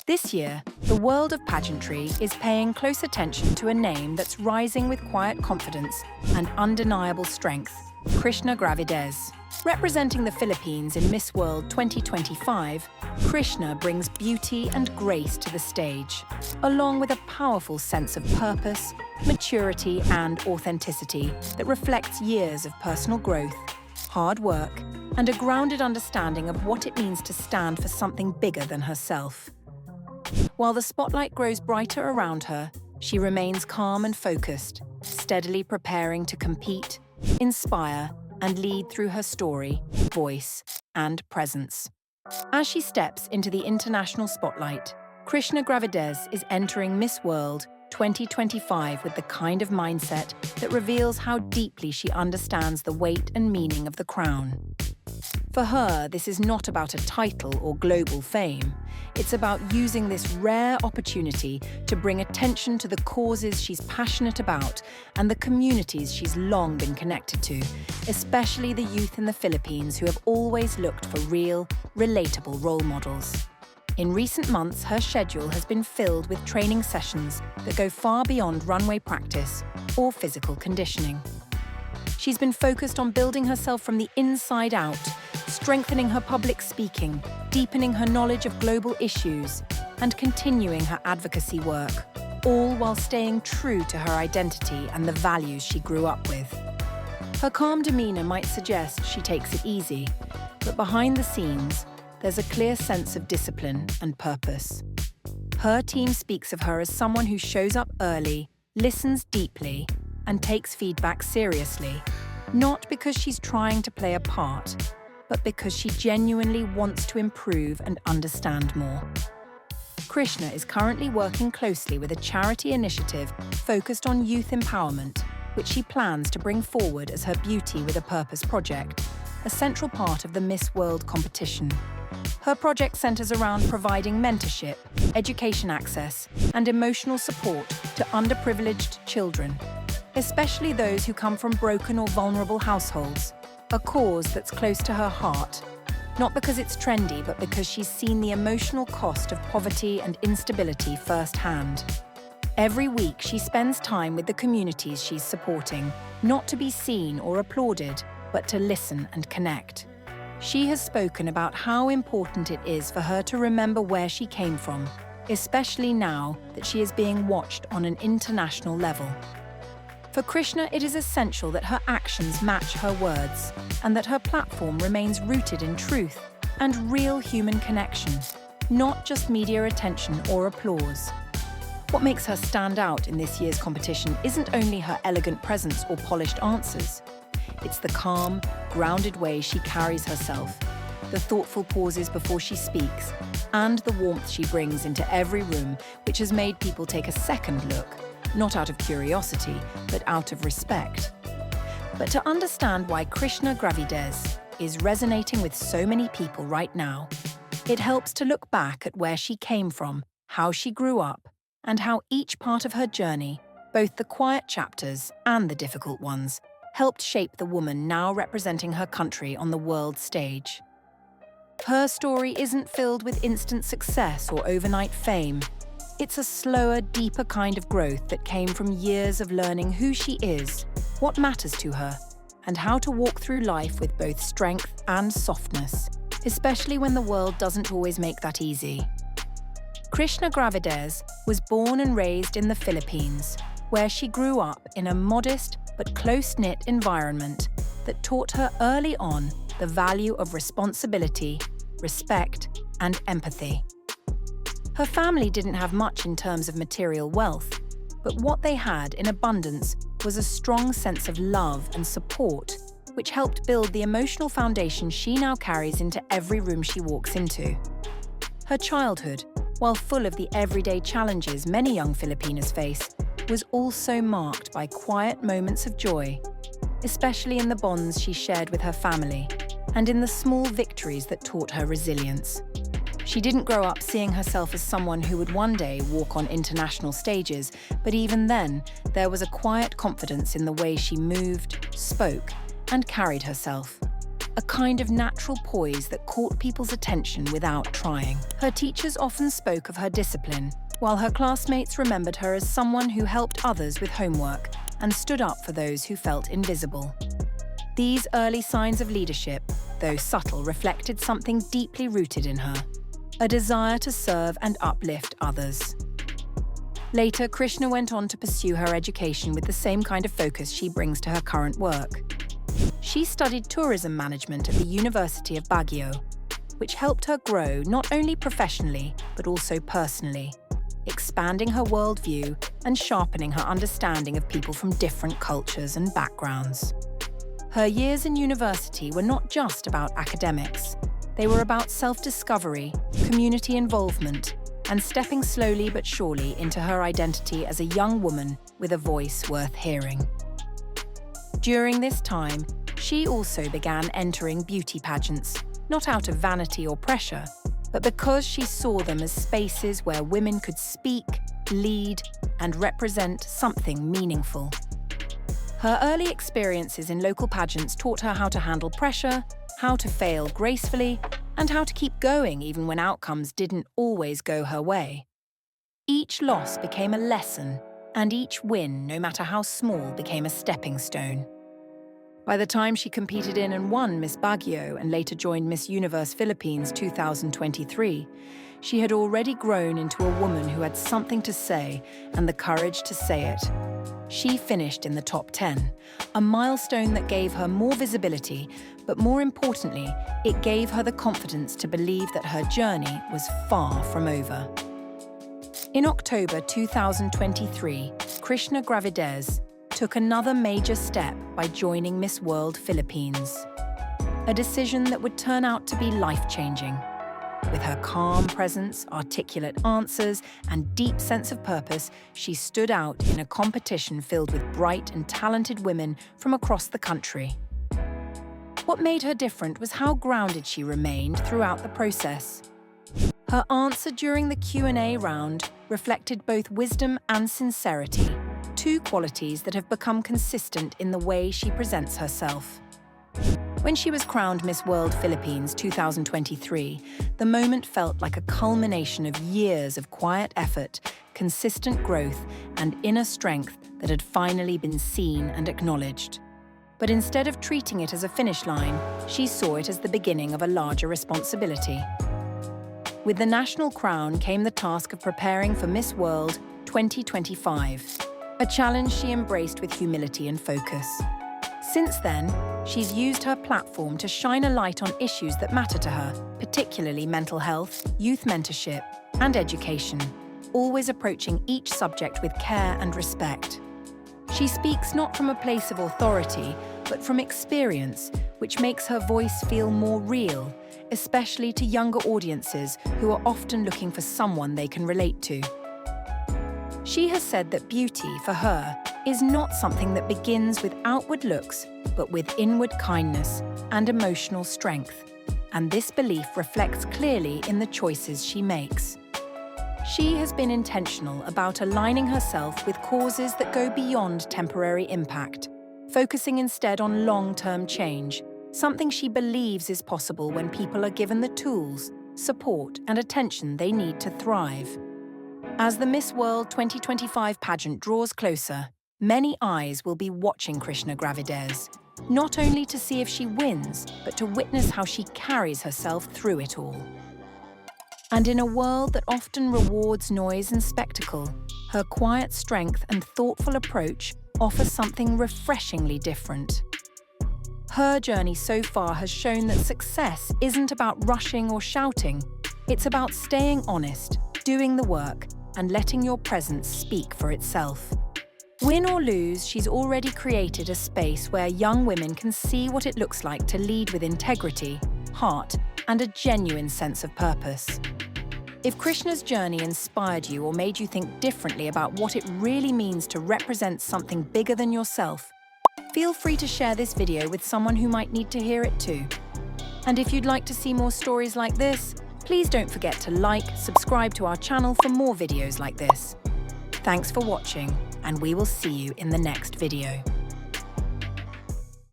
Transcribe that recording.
This year, the world of pageantry is paying close attention to a name that's rising with quiet confidence and undeniable strength, Krishnah Gravidez. Representing the Philippines in Miss World 2025, Krishnah brings beauty and grace to the stage, along with a powerful sense of purpose, maturity, and authenticity that reflects years of personal growth, hard work, and a grounded understanding of what it means to stand for something bigger than herself. While the spotlight grows brighter around her, she remains calm and focused, steadily preparing to compete, inspire, and lead through her story, voice, and presence. As she steps into the international spotlight, Krishnah Gravidez is entering Miss World 2025 with the kind of mindset that reveals how deeply she understands the weight and meaning of the crown. For her, this is not about a title or global fame. It's about using this rare opportunity to bring attention to the causes she's passionate about and the communities she's long been connected to, especially the youth in the Philippines who have always looked for real, relatable role models. In recent months, her schedule has been filled with training sessions that go far beyond runway practice or physical conditioning. She's been focused on building herself from the inside out, strengthening her public speaking, deepening her knowledge of global issues, and continuing her advocacy work, all while staying true to her identity and the values she grew up with. Her calm demeanor might suggest she takes it easy, but behind the scenes, there's a clear sense of discipline and purpose. Her team speaks of her as someone who shows up early, listens deeply, and takes feedback seriously, not because she's trying to play a part, but because she genuinely wants to improve and understand more. Krishnah is currently working closely with a charity initiative focused on youth empowerment, which she plans to bring forward as her Beauty with a Purpose project, a central part of the Miss World competition. Her project centers around providing mentorship, education access, and emotional support to underprivileged children, especially those who come from broken or vulnerable households, a cause that's close to her heart, not because it's trendy, but because she's seen the emotional cost of poverty and instability firsthand. Every week, she spends time with the communities she's supporting, not to be seen or applauded, but to listen and connect. She has spoken about how important it is for her to remember where she came from, especially now that she is being watched on an international level. For Krishnah, it is essential that her actions match her words and that her platform remains rooted in truth and real human connection, not just media attention or applause. What makes her stand out in this year's competition isn't only her elegant presence or polished answers. It's the calm, grounded way she carries herself, the thoughtful pauses before she speaks, and the warmth she brings into every room, which has made people take a second look, not out of curiosity, but out of respect. But to understand why Krishnah Gravidez is resonating with so many people right now, it helps to look back at where she came from, how she grew up, and how each part of her journey, both the quiet chapters and the difficult ones, helped shape the woman now representing her country on the world stage. Her story isn't filled with instant success or overnight fame. It's a slower, deeper kind of growth that came from years of learning who she is, what matters to her, and how to walk through life with both strength and softness, especially when the world doesn't always make that easy. Krishnah Gravidez was born and raised in the Philippines, where she grew up in a modest but close-knit environment that taught her early on the value of responsibility, respect, and empathy. Her family didn't have much in terms of material wealth, but what they had in abundance was a strong sense of love and support, which helped build the emotional foundation she now carries into every room she walks into. Her childhood, while full of the everyday challenges many young Filipinas face, was also marked by quiet moments of joy, especially in the bonds she shared with her family and in the small victories that taught her resilience. She didn't grow up seeing herself as someone who would one day walk on international stages, but even then, there was a quiet confidence in the way she moved, spoke, and carried herself. a kind of natural poise that caught people's attention without trying. Her teachers often spoke of her discipline, while her classmates remembered her as someone who helped others with homework and stood up for those who felt invisible. These early signs of leadership, though subtle, reflected something deeply rooted in her, a desire to serve and uplift others. Later, Krishnah went on to pursue her education with the same kind of focus she brings to her current work. She studied tourism management at the University of Baguio, which helped her grow not only professionally, but also personally, expanding her worldview and sharpening her understanding of people from different cultures and backgrounds. Her years in university were not just about academics. They were about self-discovery, community involvement, and stepping slowly but surely into her identity as a young woman with a voice worth hearing. During this time, she also began entering beauty pageants, not out of vanity or pressure, but because she saw them as spaces where women could speak, lead, and represent something meaningful. Her early experiences in local pageants taught her how to handle pressure, how to fail gracefully, and how to keep going even when outcomes didn't always go her way. Each loss became a lesson, and each win, no matter how small, became a stepping stone. By the time she competed in and won Miss Baguio and later joined Miss Universe Philippines 2023, she had already grown into a woman who had something to say and the courage to say it. She finished in the top 10, a milestone that gave her more visibility, but more importantly, it gave her the confidence to believe that her journey was far from over. In October 2023, Krishnah Gravidez took another major step by joining Miss World Philippines, a decision that would turn out to be life-changing. With her calm presence, articulate answers, and deep sense of purpose, she stood out in a competition filled with bright and talented women from across the country. What made her different was how grounded she remained throughout the process. Her answer during the Q&A round reflected both wisdom and sincerity, two qualities that have become consistent in the way she presents herself. When she was crowned Miss World Philippines 2023, the moment felt like a culmination of years of quiet effort, consistent growth, and inner strength that had finally been seen and acknowledged. But instead of treating it as a finish line, she saw it as the beginning of a larger responsibility. With the national crown came the task of preparing for Miss World 2025, a challenge she embraced with humility and focus. Since then, she's used her platform to shine a light on issues that matter to her, particularly mental health, youth mentorship, and education, always approaching each subject with care and respect. She speaks not from a place of authority, but from experience, which makes her voice feel more real, especially to younger audiences who are often looking for someone they can relate to. She has said that beauty, for her, is not something that begins with outward looks, but with inward kindness and emotional strength, and this belief reflects clearly in the choices she makes. She has been intentional about aligning herself with causes that go beyond temporary impact, focusing instead on long-term change, something she believes is possible when people are given the tools, support, and attention they need to thrive. As the Miss World 2025 pageant draws closer, many eyes will be watching Krishnah Gravidez, not only to see if she wins, but to witness how she carries herself through it all. And in a world that often rewards noise and spectacle, her quiet strength and thoughtful approach offer something refreshingly different. Her journey so far has shown that success isn't about rushing or shouting. It's about staying honest, doing the work, and letting your presence speak for itself. Win or lose, she's already created a space where young women can see what it looks like to lead with integrity, heart, and a genuine sense of purpose. If Krishnah's journey inspired you or made you think differently about what it really means to represent something bigger than yourself, feel free to share this video with someone who might need to hear it too. And if you'd like to see more stories like this, please don't forget to like, subscribe to our channel for more videos like this. Thanks for watching, and we will see you in the next video.